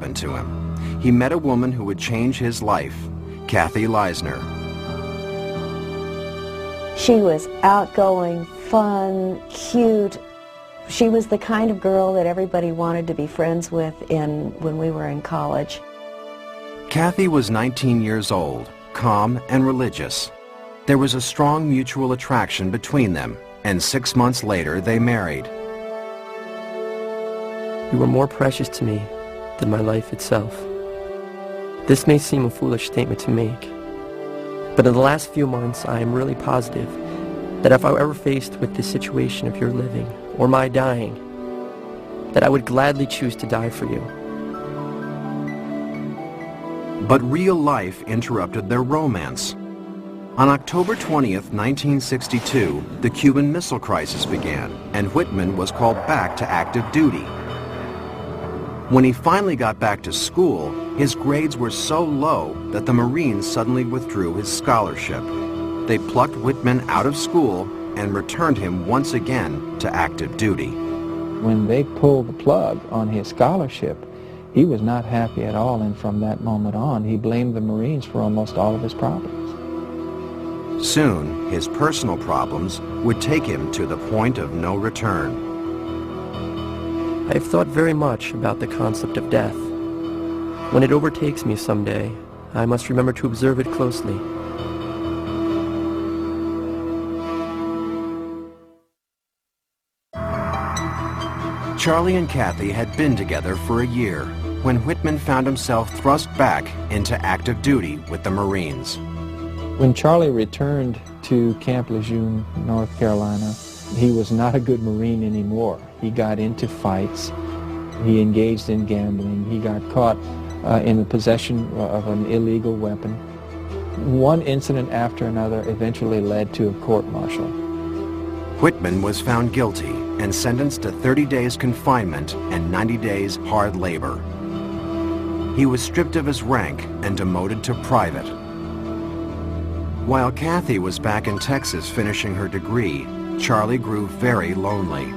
happened to him. He met a woman who would change his life, Kathy Leisner. She was outgoing, fun, cute. She was the kind of girl that everybody wanted to be friends with when we were in college. Kathy was 19 years old, calm and religious. There was a strong mutual attraction between them, and 6 months later they married. You were more precious to me than my life itself. This may seem a foolish statement to make, but in the last few months I am really positive that if I were ever faced with this situation of your living or my dying, that I would gladly choose to die for you. But real life interrupted their romance. On October 20th, 1962, the Cuban Missile Crisis began, and Whitman was called back to active duty. When he finally got back to school, his grades were so low that the Marines suddenly withdrew his scholarship. They plucked Whitman out of school and returned him once again to active duty. When they pulled the plug on his scholarship, he was not happy at all, and from that moment on, he blamed the Marines for almost all of his problems. Soon, his personal problems would take him to the point of no return. I have thought very much about the concept of death. When it overtakes me someday, I must remember to observe it closely. Charlie and Kathy had been together for a year when Whitman found himself thrust back into active duty with the Marines. When Charlie returned to Camp Lejeune, North Carolina, he was not a good Marine anymore. He got into fights. He engaged in gambling. He got caught in the possession of an illegal weapon. One incident after another eventually led to a court-martial. Whitman was found guilty and sentenced to 30 days confinement and 90 days hard labor. He was stripped of his rank and demoted to private. While Kathy was back in Texas finishing her degree, Charlie grew very lonely.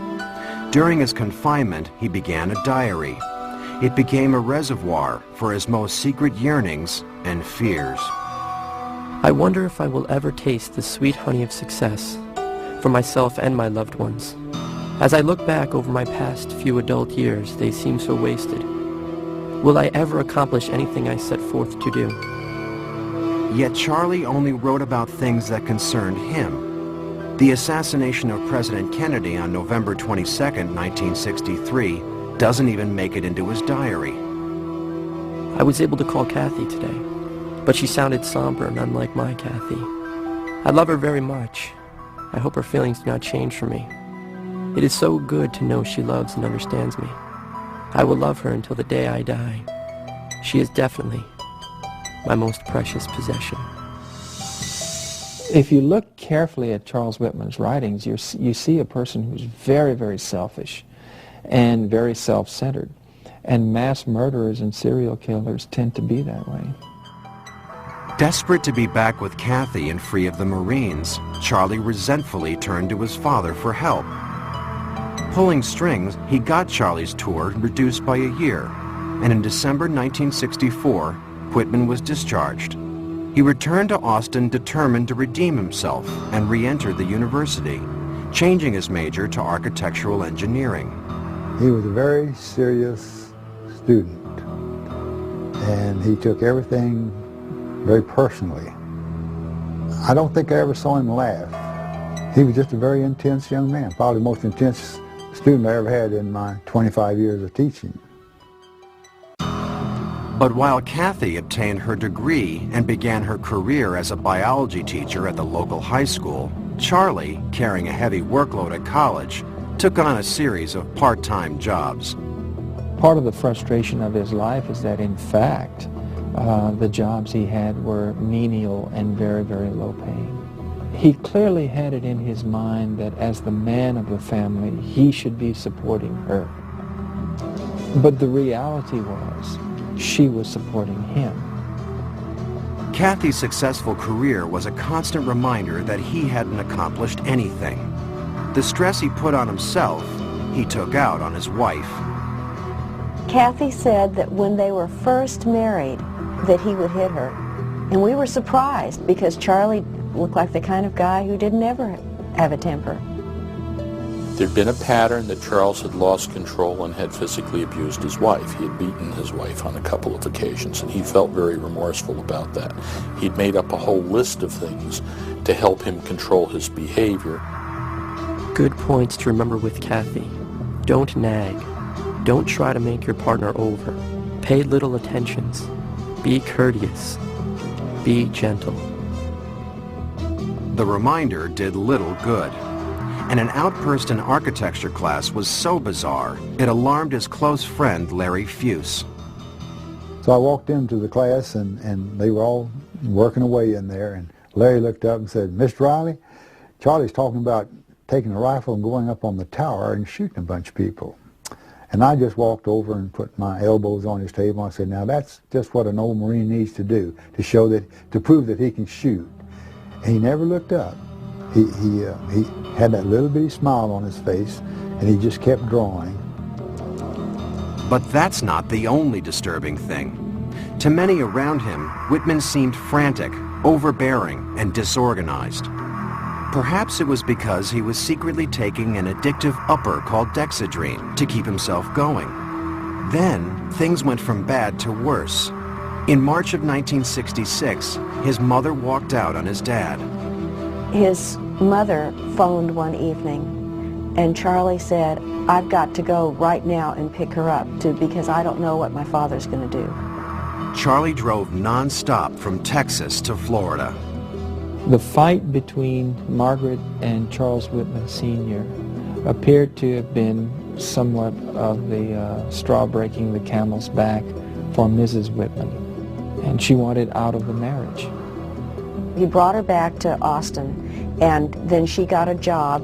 During his confinement, he began a diary. It became a reservoir for his most secret yearnings and fears. I wonder if I will ever taste the sweet honey of success for myself and my loved ones. As I look back over my past few adult years, they seem so wasted. Will I ever accomplish anything I set forth to do? Yet Charlie only wrote about things that concerned him. The assassination of President Kennedy on November 22, 1963, doesn't even make it into his diary. I was able to call Kathy today, but she sounded somber and unlike my Kathy. I love her very much. I hope her feelings do not change for me. It is so good to know she loves and understands me. I will love her until the day I die. She is definitely my most precious possession. If you look carefully at Charles Whitman's writings, you see a person who's very, very selfish and very self-centered. And mass murderers and serial killers tend to be that way. Desperate to be back with Kathy and free of the Marines, Charlie resentfully turned to his father for help. Pulling strings, he got Charlie's tour reduced by a year, and in December 1964, Whitman was discharged. He returned to Austin determined to redeem himself and re-enter the university, changing his major to architectural engineering. He was a very serious student, and he took everything very personally. I don't think I ever saw him laugh. He was just a very intense young man, probably the most intense student I ever had in my 25 years of teaching. But while Kathy obtained her degree and began her career as a biology teacher at the local high school, Charlie, carrying a heavy workload at college, took on a series of part-time jobs. Part of the frustration of his life is that, in fact, the jobs he had were menial and very, very low paying. He clearly had it in his mind that as the man of the family, he should be supporting her. But the reality was, she was supporting him. Kathy's successful career was a constant reminder that he hadn't accomplished anything. The stress he put on himself, he took out on his wife. Kathy said that when they were first married, that he would hit her. And we were surprised because Charlie looked like the kind of guy who didn't ever have a temper. There'd been a pattern that Charles had lost control and had physically abused his wife. He had beaten his wife on a couple of occasions, and he felt very remorseful about that. He'd made up a whole list of things to help him control his behavior. Good points to remember with Kathy. Don't nag. Don't try to make your partner over. Pay little attentions. Be courteous. Be gentle. The reminder did little good, and an outburst in architecture class was so bizarre, it alarmed his close friend Larry Fuse. So I walked into the class, and they were all working away in there, and Larry looked up and said, "Mr. Riley, Charlie's talking about taking a rifle and going up on the tower and shooting a bunch of people." And I just walked over and put my elbows on his table, and I said, "Now that's just what an old Marine needs to do, to prove that he can shoot." And he never looked up. He had that little bitty smile on his face, and he just kept drawing. But that's not the only disturbing thing. To many around him, Whitman seemed frantic, overbearing, and disorganized. Perhaps it was because he was secretly taking an addictive upper called Dexedrine to keep himself going. Then, things went from bad to worse. In March of 1966, his mother walked out on his dad. His mother phoned one evening, and Charlie said, "I've got to go right now and pick her up because I don't know what my father's going to do." Charlie drove nonstop from Texas to Florida. The fight between Margaret and Charles Whitman Sr. appeared to have been somewhat of the straw breaking the camel's back for Mrs. Whitman, and she wanted out of the marriage. He brought her back to Austin, and then she got a job.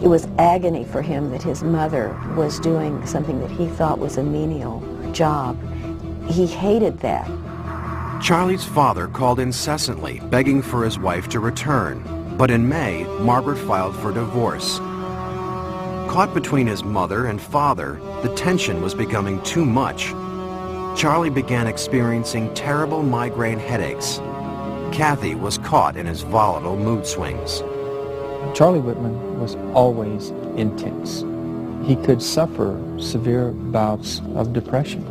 It was agony for him that his mother was doing something that he thought was a menial job. He hated that. Charlie's father called incessantly, begging for his wife to return. But in May, Margaret filed for divorce. Caught between his mother and father, the tension was becoming too much. Charlie began experiencing terrible migraine headaches. Kathy was caught in his volatile mood swings. Charlie Whitman was always intense. He could suffer severe bouts of depression,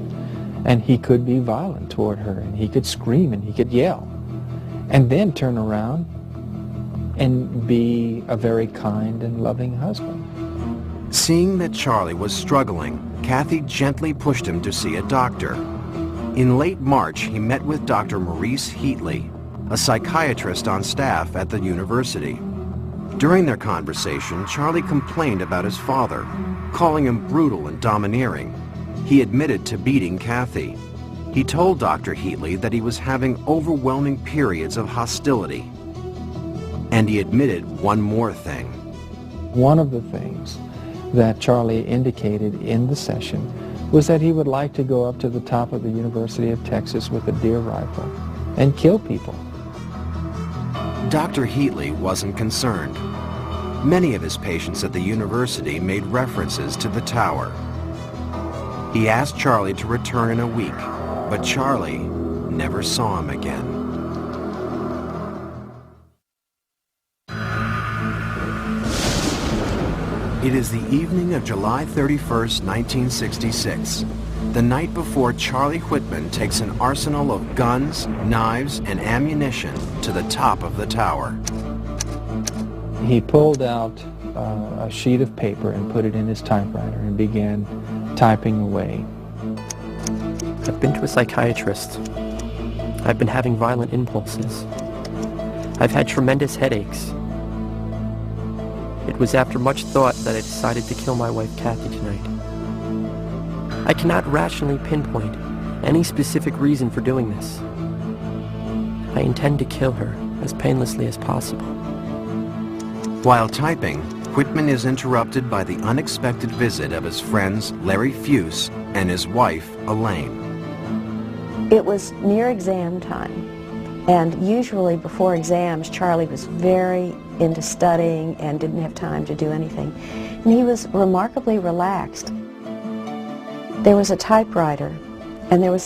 and he could be violent toward her, and he could scream and he could yell, and then turn around and be a very kind and loving husband. Seeing that Charlie was struggling, Kathy gently pushed him to see a doctor. In late March, he met with Dr. Maurice Heatley, a psychiatrist on staff at the university. During their conversation, Charlie complained about his father, calling him brutal and domineering. He admitted to beating Kathy. He told Dr. Heatley that he was having overwhelming periods of hostility. And he admitted one more thing. One of the things that Charlie indicated in the session was that he would like to go up to the top of the University of Texas with a deer rifle and kill people. Dr. Heatley wasn't concerned. Many of his patients at the university made references to the tower. He asked Charlie to return in a week, but Charlie never saw him again. It is the evening of July 31st, 1966, the night before Charlie Whitman takes an arsenal of guns, knives, and ammunition to the top of the tower. He pulled out a sheet of paper and put it in his typewriter and began typing away. I've been to a psychiatrist. I've been having violent impulses. I've had tremendous headaches. It was after much thought that I decided to kill my wife Kathy tonight. I cannot rationally pinpoint any specific reason for doing this. I intend to kill her as painlessly as possible. While typing, Whitman is interrupted by the unexpected visit of his friends Larry Fuse and his wife, Elaine. It was near exam time, and usually before exams, Charlie was very into studying and didn't have time to do anything. And he was remarkably relaxed. There was a typewriter, and there was